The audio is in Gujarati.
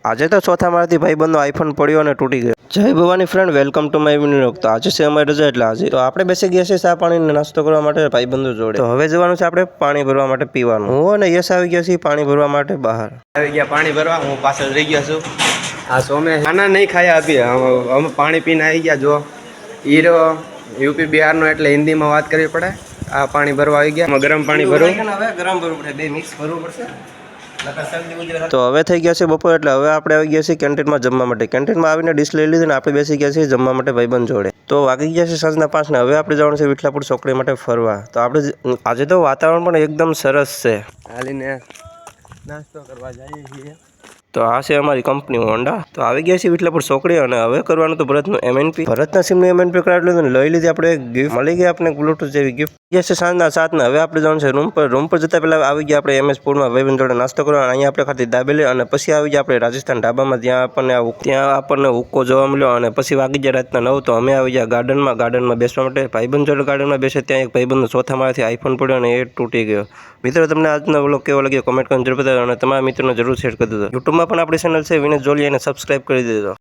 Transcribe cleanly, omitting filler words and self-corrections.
આજે તો ચોથા માળથી ભાઈબંધનો આઈફોન પડ્યો અને તૂટી ગયો. જય Bhavani friend, welcome to my video. તો આજે છે અમારી રજા, એટલે આજે તો આપણે બેસી ગયા છીએ ચા પાણી નાસ્તો કરવા માટે ભાઈબંધો જોડે. તો હવે જવાનું છે આપણે પાણી ભરવા માટે પીવાનું. હું અને યશ આવી ગયા છીએ પાણી ભરવા માટે બહાર. આવી ગયા પાણી ભરવા, હું પાછળ રહી ગયો છું. આ સોમે ખાના નહીં ખાયા અભી, અમે પાણી પીને આવી ગયા. જો હીરો યુપી બિહારનો એટલે હિન્દીમાં વાત કરવી પડે. આ પાણી ભરવા આવી ગયા. ગરમ પાણી ભરવું, હવે ગરમ ભરવું પડે, બે મિક્સ ભરવું પડશે. તો હવે થઈ ગયા છે બપોર, એટલે હવે આપણે આવી ગયા છીએ કેન્ટીનમાં જમવા માટે. કેન્ટીનમાં આવીને ડીશ લઈ લીધી ને આપણે બેસી ગયા છીએ જમવા માટે ભાઈબંધ જોડે. તો વાગી ગયા છે સાંજના 5 ને હવે આપણે જવાનું છે વિઠલાપુર ચોકડી માટે ફરવા. તો આપણે આજે તો વાતાવરણ પણ એકદમ સરસ છે. હાલીને નાસ્તો કરવા જઈએ છીએ. તો આ છે અમારી કંપની હોન્ડા. તો આવી ગયા છે વિઠલાપુર ચોકડી અને હવે કરવાનું તો ભરતનું MNP. ભરતના સિમનું MNP કરાવી લીધું ને લઈ લીધી આપણે ગિફ્ટ. મળી ગઈ આપણે બ્લૂટૂથ જેવી ગિફ્ટ. ગયા છે સાંજના 7 ને હવે આપણે જવાનું છે રૂમ પર. રૂમ પર જતા પહેલા આવી ગયા આપણે MS પૂરમાં ભાઈબંધ જોડે નાસ્તો કરવા. અહીંયા આપણે ખાધી દાબેલી અને પછી આવી ગયા આપણે રાજસ્થાન ઢાબામાં. ત્યાં આપણને હુક્કો જોવા મળ્યો અને પછી વાગી ગયા રાતના 9. તો અમે આવી ગયા ગાર્ડનમાં બેસવા માટે. ભાઈબંધ જોડે ગાર્ડનમાં બેસે ત્યાં એક ભાઈબંધનો ચોથા માળેથી આઈફોન પડ્યો અને એ તૂટી ગયો. મિત્રો, તમને આજનો વ્લોગ કેવો લાગ્યો કમેન્ટ કરીને જરૂર બતાવો અને તમારા મિત્રોને જરૂર શેર કરી દેજો. યુટ્યુબમાં પણ આપણી ચેનલ છે વિનેશ જોલિયા, એને સબસ્ક્રાઈબ કરી દેજો.